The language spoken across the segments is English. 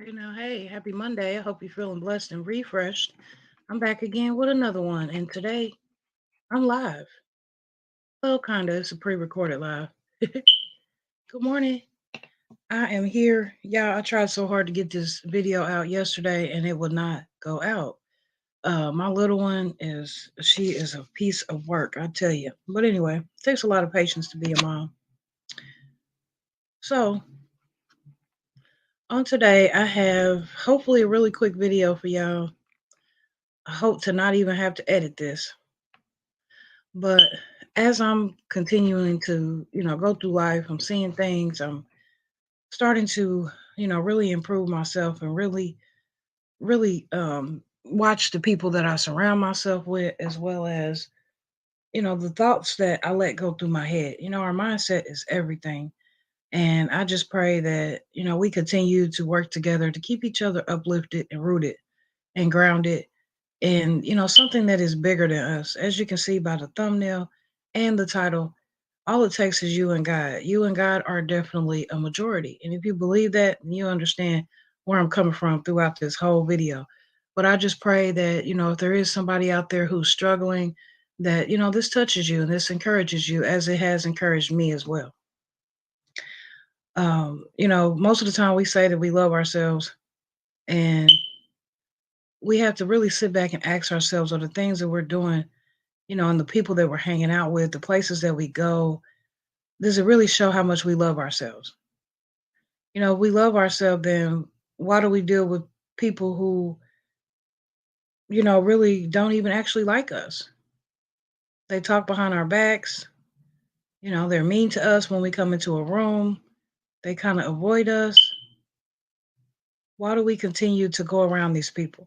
Hey, happy Monday. I hope you're feeling blessed and refreshed. I'm back again with another one, and today I'm live. Well, kinda. It's a pre recorded live. Good morning. I am here. Yeah, I tried so hard to get this video out yesterday, and it would not go out. My little one she is a piece of work, I tell you. But anyway, it takes a lot of patience to be a mom. So, on today, I have hopefully a really quick video for y'all. I hope to not even have to edit this. But as I'm continuing to, go through life, I'm seeing things, I'm starting to, really improve myself and really watch the people that I surround myself with, as well as, the thoughts that I let go through my head. Our mindset is everything. And I just pray that, we continue to work together to keep each other uplifted and rooted and grounded and, something that is bigger than us. As you can see by the thumbnail and the title, all it takes is you and God. You and God are definitely a majority. And if you believe that, you understand where I'm coming from throughout this whole video. But I just pray that, if there is somebody out there who's struggling, that, this touches you and this encourages you as it has encouraged me as well. Most of the time we say that we love ourselves, and we have to really sit back and ask ourselves, are the things that we're doing, and the people that we're hanging out with, the places that we go, does it really show how much we love ourselves? If we love ourselves, then why do we deal with people who, really don't even actually like us? They talk behind our backs. They're mean to us when we come into a room. They kind of avoid us. Why do we continue to go around these people?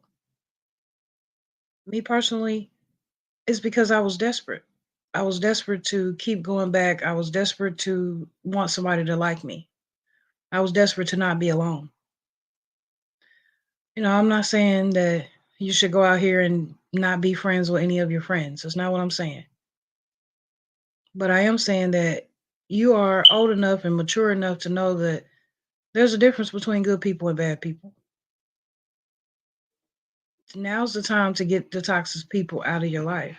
Me personally, it's because I was desperate. I was desperate to keep going back. I was desperate to want somebody to like me. I was desperate to not be alone. I'm not saying that you should go out here and not be friends with any of your friends. That's not what I'm saying. But I am saying that you are old enough and mature enough to know that there's a difference between good people and bad people. Now's the time to get the toxic people out of your life.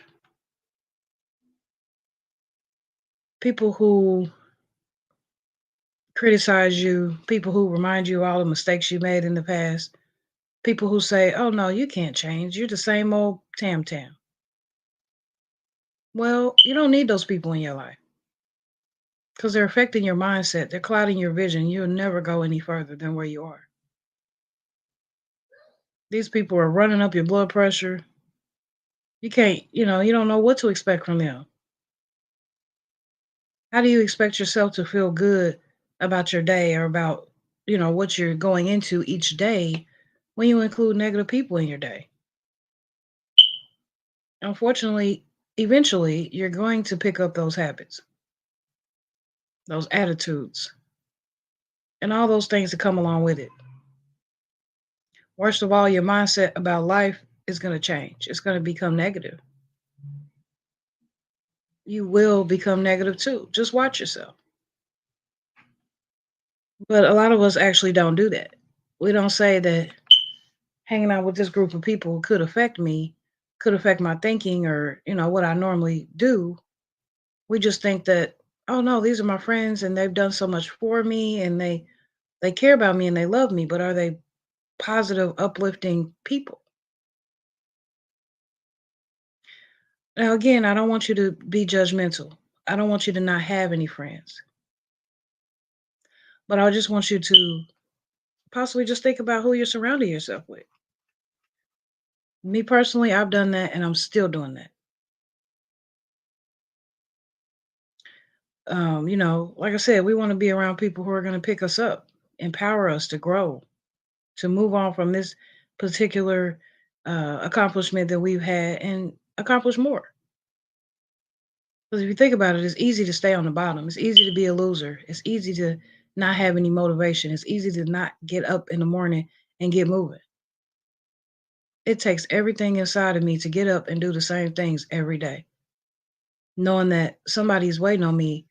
People who criticize you, people who remind you of all the mistakes you made in the past, people who say, oh no, you can't change. You're the same old Tam Tam. Well, you don't need those people in your life because they're affecting your mindset. They're clouding your vision. You'll never go any further than where you are. These people are running up your blood pressure. You can't, you don't know what to expect from them. How do you expect yourself to feel good about your day or about, what you're going into each day when you include negative people in your day? Unfortunately, eventually you're going to pick up those habits, those attitudes, and all those things that come along with it. Worst of all, your mindset about life is going to change. It's going to become negative. You will become negative too. Just watch yourself. But a lot of us actually don't do that. We don't say that hanging out with this group of people could affect me, could affect my thinking or, what I normally do. We just think that, oh no, these are my friends and they've done so much for me and they care about me and they love me, but are they positive, uplifting people? Now again, I don't want you to be judgmental. I don't want you to not have any friends. But I just want you to possibly just think about who you're surrounding yourself with. Me personally, I've done that and I'm still doing that. Like I said, we want to be around people who are going to pick us up, empower us to grow, to move on from this particular accomplishment that we've had and accomplish more. Because if you think about it, it's easy to stay on the bottom. It's easy to be a loser. It's easy to not have any motivation. It's easy to not get up in the morning and get moving. It takes everything inside of me to get up and do the same things every day, knowing that somebody's waiting on me,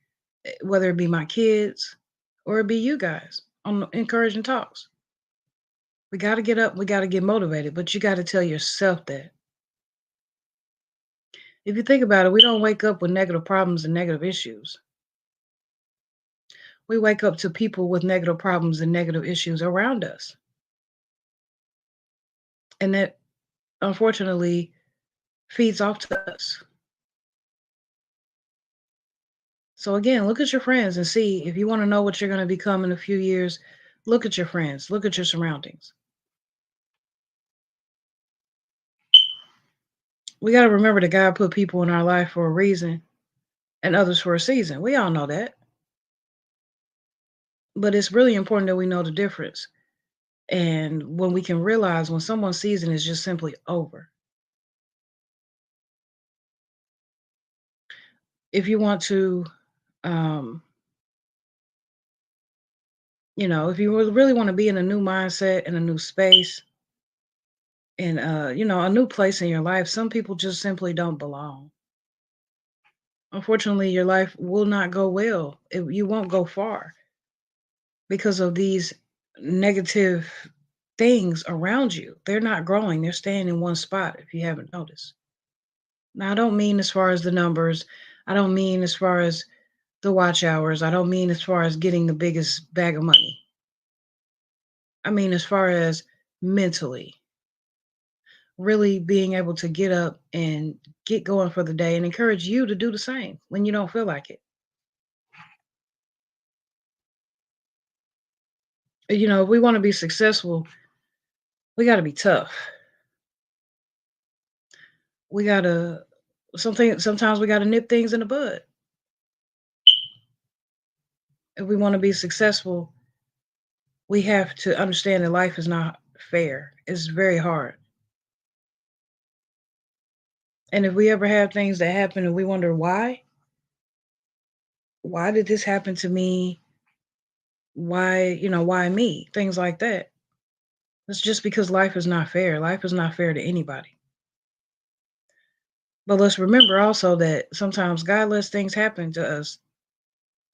whether it be my kids or it be you guys on encouraging talks. We got to get up, we got to get motivated, but you got to tell yourself that. If you think about it, we don't wake up with negative problems and negative issues. We wake up to people with negative problems and negative issues around us. And that unfortunately feeds off to us. So again, look at your friends and see if you want to know what you're going to become in a few years. Look at your friends, look at your surroundings. We got to remember that God put people in our life for a reason and others for a season. We all know that. But it's really important that we know the difference. And when we can realize when someone's season is just simply over. If you want to, um, if you really want to be in a new mindset and a new space and, a new place in your life, some people just simply don't belong. Unfortunately, your life will not go well. You won't go far because of these negative things around you. They're not growing. They're staying in one spot if you haven't noticed. Now, I don't mean as far as the numbers. I don't mean as far as the watch hours. I don't mean as far as getting the biggest bag of money. I mean as far as mentally, really being able to get up and get going for the day and encourage you to do the same when you don't feel like it. If we want to be successful, we got to be tough. We got to sometimes we got to nip things in the bud. If we want to be successful, we have to understand that life is not fair. It's very hard. And if we ever have things that happen and we wonder why did this happen to me? Why me? Things like that. It's just because life is not fair. Life is not fair to anybody. But let's remember also that sometimes God lets things happen to us.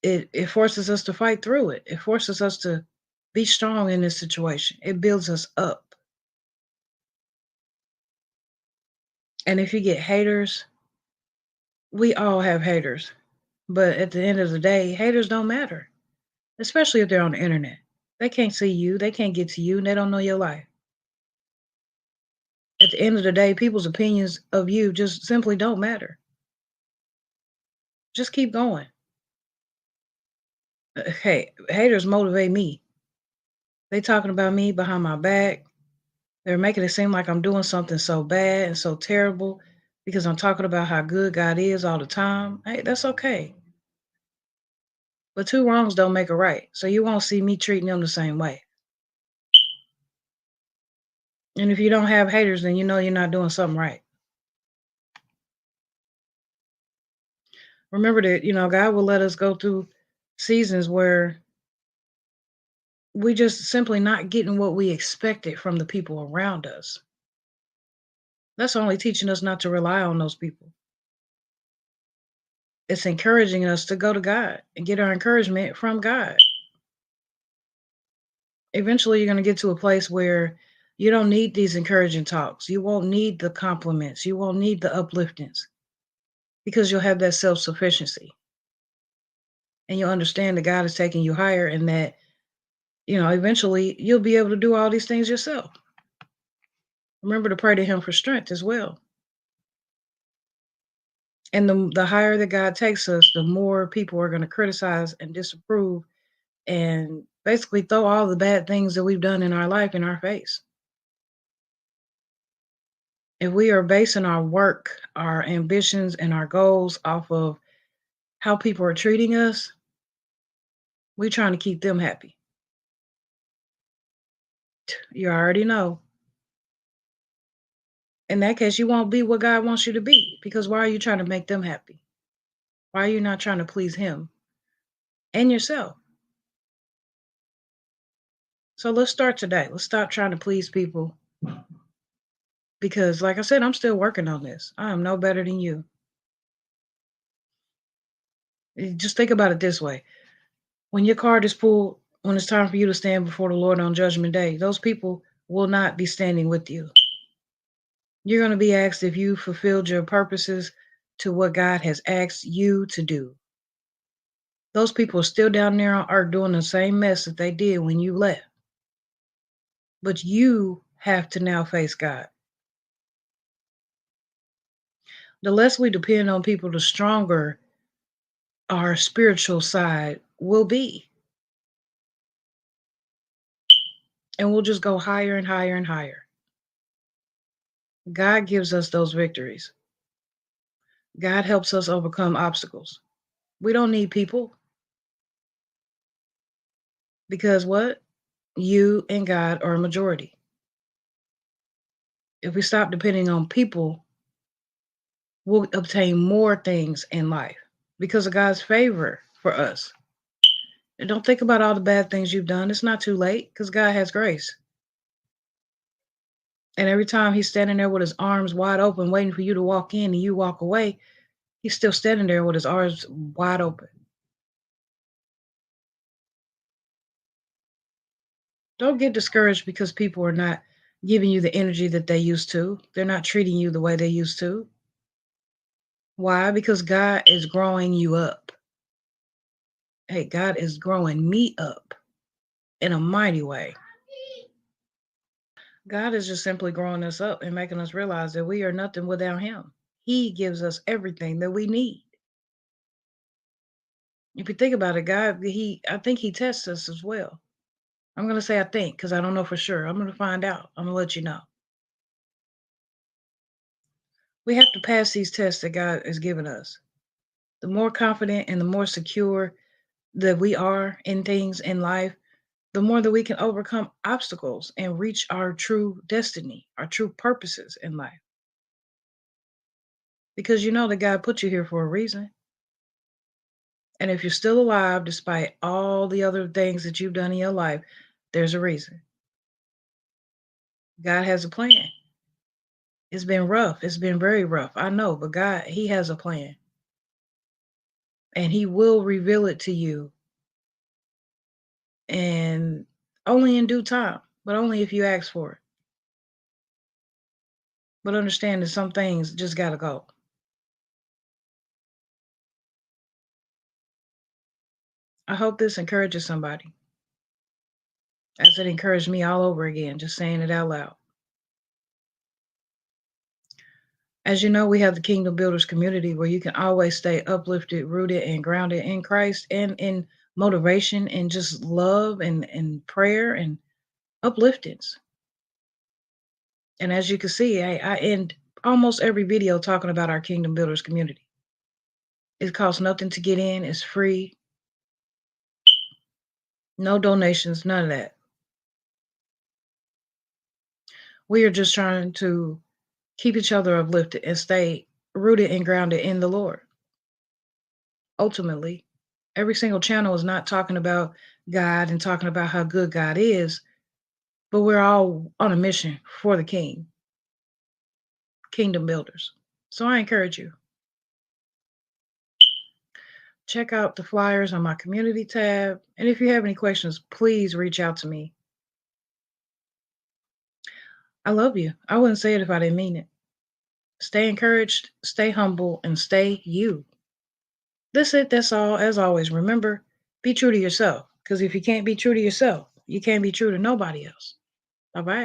It forces us to fight through it. It forces us to be strong in this situation. It builds us up. And if you get haters, we all have haters. But at the end of the day, haters don't matter, especially if they're on the internet. They can't see you, they can't get to you, and they don't know your life. At the end of the day, people's opinions of you just simply don't matter. Just keep going. Hey, haters motivate me. They talking about me behind my back. They're making it seem like I'm doing something so bad and so terrible because I'm talking about how good God is all the time. Hey, that's okay. But two wrongs don't make a right. So you won't see me treating them the same way. And if you don't have haters, then you know you're not doing something right. Remember that, God will let us go through seasons where we just simply not getting what we expected from the people around us. That's only teaching us not to rely on those people. It's encouraging us to go to God and get our encouragement from God. Eventually, you're going to get to a place where you don't need these encouraging talks. You won't need the compliments. You won't need the upliftings because you'll have that self sufficiency. And you'll understand that God is taking you higher and that, eventually you'll be able to do all these things yourself. Remember to pray to Him for strength as well. And the higher that God takes us, the more people are going to criticize and disapprove and basically throw all the bad things that we've done in our life in our face. If we are basing our work, our ambitions, and our goals off of how people are treating us, we're trying to keep them happy. You already know. In that case, you won't be what God wants you to be because why are you trying to make them happy? Why are you not trying to please Him and yourself? So let's start today. Let's stop trying to please people because, like I said, I'm still working on this. I am no better than you. Just think about it this way. When your card is pulled, when it's time for you to stand before the Lord on Judgment Day, those people will not be standing with you. You're going to be asked if you fulfilled your purposes to what God has asked you to do. Those people are still down there on earth doing the same mess that they did when you left. But you have to now face God. The less we depend on people, the stronger our spiritual side will be. And we'll just go higher and higher and higher. God gives us those victories. God helps us overcome obstacles. We don't need people because what? You and God are a majority. If we stop depending on people, we'll obtain more things in life because of God's favor for us. And don't think about all the bad things you've done. It's not too late because God has grace. And every time he's standing there with his arms wide open, waiting for you to walk in and you walk away, he's still standing there with his arms wide open. Don't get discouraged because people are not giving you the energy that they used to. They're not treating you the way they used to. Why? Because God is growing you up. Hey, God is growing me up in a mighty way. God is just simply growing us up and making us realize that we are nothing without him. He gives us everything that we need. If you think about it, God, I think he tests us as well. I'm going to say I think because I don't know for sure. I'm going to find out. I'm going to let you know. We have to pass these tests that God has given us. The more confident and the more secure that we are in things in life, the more that we can overcome obstacles and reach our true destiny, our true purposes in life. Because you know that God put you here for a reason. And if you're still alive, despite all the other things that you've done in your life, there's a reason. God has a plan. It's been rough. It's been very rough. I know, but God, he has a plan. And he will reveal it to you. And only in due time, but only if you ask for it. But understand that some things just got to go. I hope this encourages somebody, as it encouraged me all over again, just saying it out loud. As you know, we have the Kingdom Builders community where you can always stay uplifted, rooted, and grounded in Christ and in motivation and just love and prayer and upliftings. And as you can see, I end almost every video talking about our Kingdom Builders community. It costs nothing to get in. It's free. No donations, none of that. We are just trying to keep each other uplifted and stay rooted and grounded in the Lord. Ultimately, every single channel is not talking about God and talking about how good God is, but we're all on a mission for the King, Kingdom Builders. So I encourage you, check out the flyers on my community tab. And if you have any questions, please reach out to me. I love you. I wouldn't say it if I didn't mean it. Stay encouraged, stay humble, and stay you. That's it. That's all. As always, remember, be true to yourself. Because if you can't be true to yourself, you can't be true to nobody else. Bye bye.